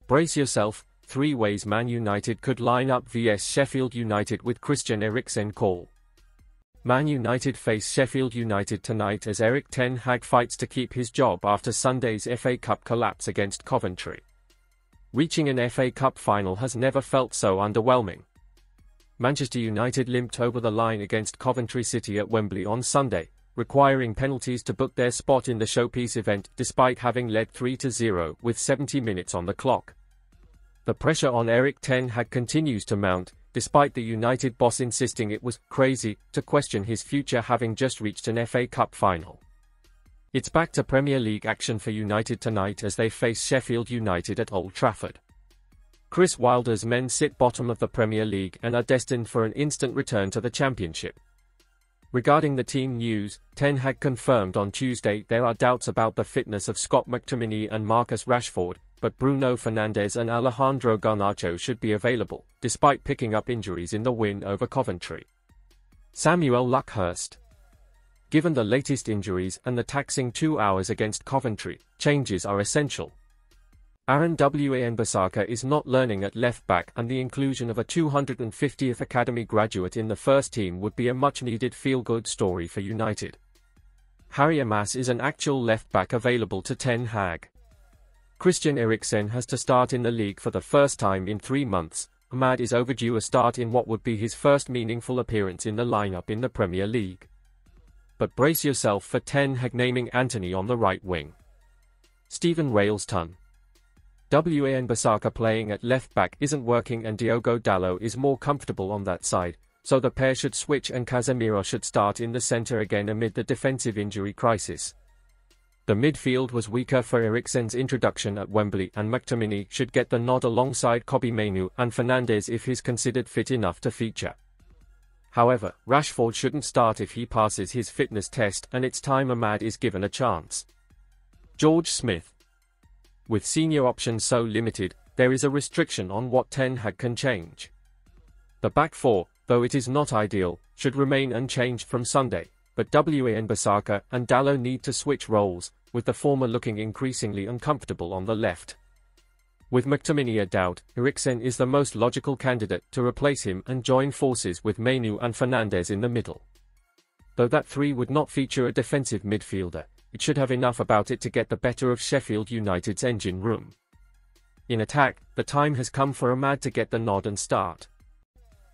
Brace yourself, 3 ways Man United could line up vs Sheffield United with Christian Eriksen call. Man United face Sheffield United tonight as Erik ten Hag fights to keep his job after Sunday's FA Cup collapse against Coventry. Reaching an FA Cup final has never felt so underwhelming. Manchester United limped over the line against Coventry City at Wembley on Sunday, requiring penalties to book their spot in the showpiece event despite having led 3-0 with 70 minutes on the clock. The pressure on Erik ten Hag continues to mount, despite the United boss insisting it was crazy to question his future having just reached an FA Cup final. It's back to Premier League action for United tonight as they face Sheffield United at Old Trafford. Chris Wilder's men sit bottom of the Premier League and are destined for an instant return to the Championship. Regarding the team news, Ten Hag confirmed on Tuesday there are doubts about the fitness of Scott McTominay and Marcus Rashford, but Bruno Fernandes and Alejandro Garnacho should be available, despite picking up injuries in the win over Coventry. Samuel Luckhurst. Given the latest injuries and the taxing 2 hours against Coventry, changes are essential. Aaron Wan-Bissaka is not learning at left-back, and the inclusion of a 250th Academy graduate in the first team would be a much-needed feel-good story for United. Harry Amas is an actual left-back available to Ten Hag. Christian Eriksen has to start in the league for the first time in 3 months. Ahmad is overdue a start in what would be his first meaningful appearance in the lineup in the Premier League. But brace yourself for Ten Hag naming Antony on the right wing. Stephen Railston. Wan-Bissaka playing at left-back isn't working and Diogo Dalot is more comfortable on that side, so the pair should switch and Casemiro should start in the centre again amid the defensive injury crisis. The midfield was weaker for Eriksen's introduction at Wembley, and McTominay should get the nod alongside Kobbie Mainoo and Fernandes if he's considered fit enough to feature. However, Rashford shouldn't start if he passes his fitness test, and it's time Ahmad is given a chance. George Smith. With senior options so limited, there is a restriction on what Ten Hag can change. The back four, though it is not ideal, should remain unchanged from Sunday, but Wan-Bissaka and Dalot need to switch roles, with the former looking increasingly uncomfortable on the left. With McTominay a doubt, Eriksen is the most logical candidate to replace him and join forces with Mainoo and Fernandes in the middle. Though that three would not feature a defensive midfielder, it should have enough about it to get the better of Sheffield United's engine room. In attack, the time has come for Ahmad to get the nod and start.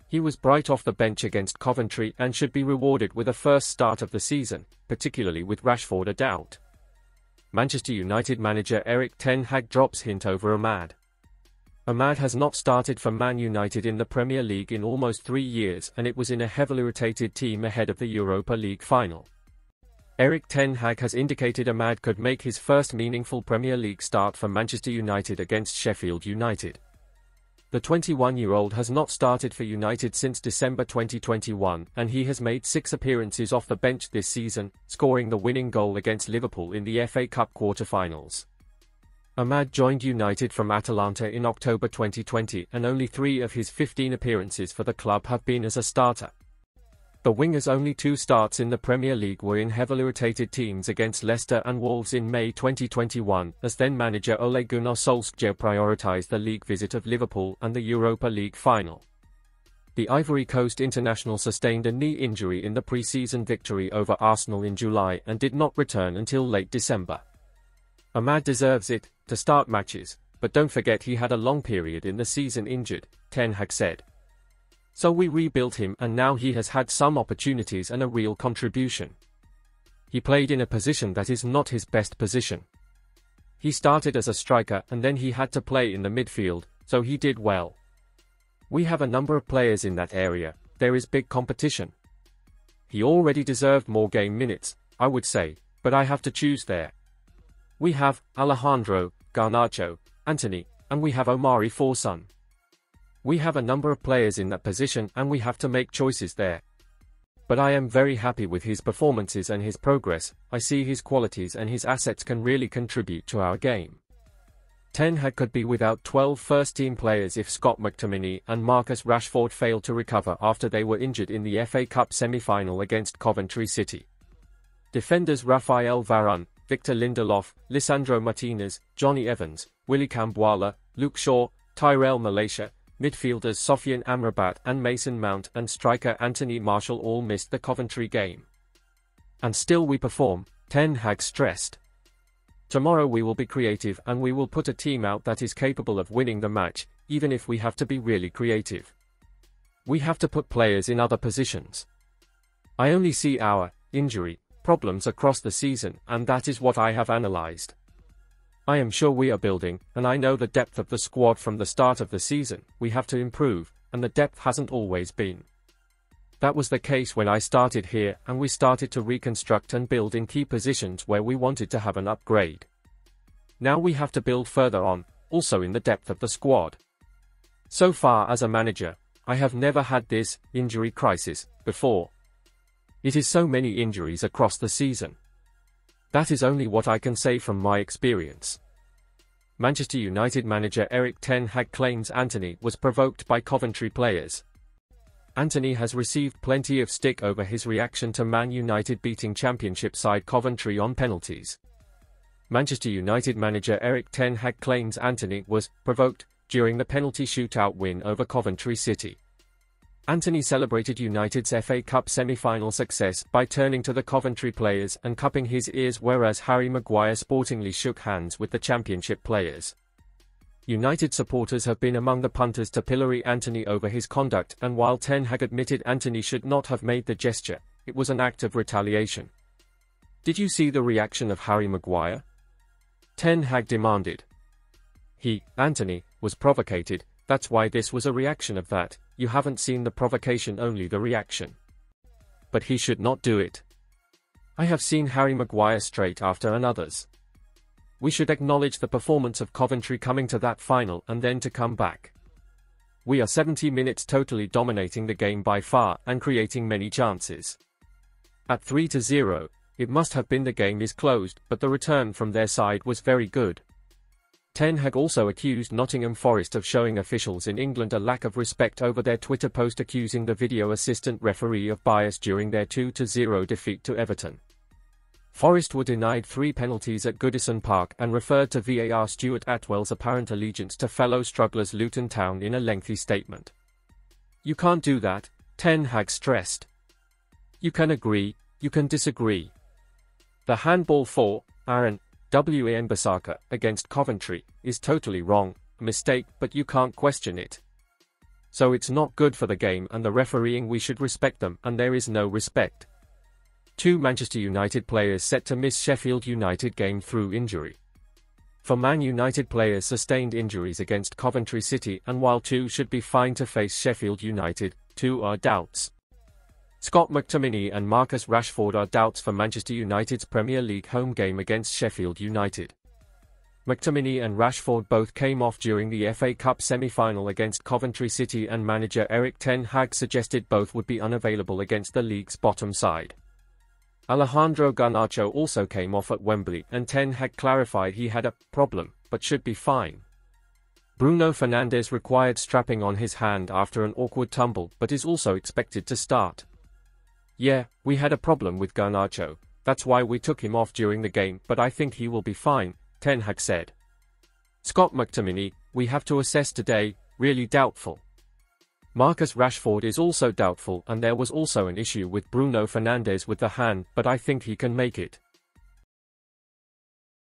He was bright off the bench against Coventry and should be rewarded with a first start of the season, particularly with Rashford a doubt. Manchester United manager Erik ten Hag drops hint over Ahmad. Ahmad has not started for Man United in the Premier League in almost 3 years, and it was in a heavily rotated team ahead of the Europa League final. Erik ten Hag has indicated Ahmad could make his first meaningful Premier League start for Manchester United against Sheffield United. The 21-year-old has not started for United since December 2021, and he has made 6 appearances off the bench this season, scoring the winning goal against Liverpool in the FA Cup quarter-finals. Ahmad joined United from Atalanta in October 2020, and only 3 of his 15 appearances for the club have been as a starter. The winger's only 2 starts in the Premier League were in heavily rotated teams against Leicester and Wolves in May 2021, as then-manager Ole Gunnar Solskjaer prioritised the league visit of Liverpool and the Europa League final. The Ivory Coast international sustained a knee injury in the pre-season victory over Arsenal in July and did not return until late December. Ahmad deserves it to start matches, but don't forget he had a long period in the season injured, Ten Hag said. So we rebuilt him, and now he has had some opportunities and a real contribution. He played in a position that is not his best position. He started as a striker and then he had to play in the midfield, so he did well. We have a number of players in that area, there is big competition. He already deserved more game minutes, I would say, but I have to choose there. We have Alejandro, Garnacho, Antony, and we have Omari Forson. We have a number of players in that position and we have to make choices there. But I am very happy with his performances and his progress. I see his qualities and his assets can really contribute to our game. Ten Hag could be without 12 first-team players if Scott McTominay and Marcus Rashford failed to recover after they were injured in the FA Cup semi-final against Coventry City. Defenders Raphael Varane, Victor Lindelof, Lisandro Martinez, Johnny Evans, Willy Cambuala, Luke Shaw, Tyrell Malaysia, midfielders Sofian Amrabat and Mason Mount and striker Anthony Martial all missed the Coventry game. And still we perform, Ten Hag stressed. Tomorrow we will be creative and we will put a team out that is capable of winning the match, even if we have to be really creative. We have to put players in other positions. I only see our injury problems across the season, and that is what I have analyzed. I am sure we are building, and I know the depth of the squad from the start of the season. We have to improve, and the depth hasn't always been. That was the case when I started here, and we started to reconstruct and build in key positions where we wanted to have an upgrade. Now we have to build further on, also in the depth of the squad. So far as a manager, I have never had this injury crisis before. It is so many injuries across the season. That is only what I can say from my experience. Manchester United manager Erik ten Hag claims Antony was provoked by Coventry players. Antony has received plenty of stick over his reaction to Man United beating Championship side Coventry on penalties. Manchester United manager Erik ten Hag claims Antony was provoked during the penalty shootout win over Coventry City. Antony celebrated United's FA Cup semi-final success by turning to the Coventry players and cupping his ears, whereas Harry Maguire sportingly shook hands with the Championship players. United supporters have been among the punters to pillory Antony over his conduct, and while Ten Hag admitted Antony should not have made the gesture, it was an act of retaliation. Did you see the reaction of Harry Maguire? Ten Hag demanded. Antony, was provocated. That's why this was a reaction of that. You haven't seen the provocation, only the reaction. But he should not do it. I have seen Harry Maguire straight after and others. We should acknowledge the performance of Coventry coming to that final and then to come back. We are 70 minutes totally dominating the game by far and creating many chances. At 3-0, it must have been the game is closed, but the return from their side was very good. Ten Hag also accused Nottingham Forest of showing officials in England a lack of respect over their Twitter post accusing the video assistant referee of bias during their 2-0 defeat to Everton. Forest were denied 3 penalties at Goodison Park and referred to VAR Stuart Atwell's apparent allegiance to fellow strugglers Luton Town in a lengthy statement. You can't do that, Ten Hag stressed. You can agree, you can disagree. The handball for Aaron Wan-Bissaka against Coventry is totally wrong, a mistake, but you can't question it. So it's not good for the game and the refereeing. We should respect them, and there is no respect. 2 Manchester United players set to miss Sheffield United game through injury. For Man United players sustained injuries against Coventry City, and while 2 should be fine to face Sheffield United, 2 are doubts. Scott McTominay and Marcus Rashford are doubts for Manchester United's Premier League home game against Sheffield United. McTominay and Rashford both came off during the FA Cup semi-final against Coventry City, and manager Erik ten Hag suggested both would be unavailable against the league's bottom side. Alejandro Garnacho also came off at Wembley, and Ten Hag clarified he had a problem, but should be fine. Bruno Fernandes required strapping on his hand after an awkward tumble, but is also expected to start. Yeah, we had a problem with Garnacho, that's why we took him off during the game, but I think he will be fine, Ten Hag said. Scott McTominay, we have to assess today, really doubtful. Marcus Rashford is also doubtful, and there was also an issue with Bruno Fernandes with the hand, but I think he can make it.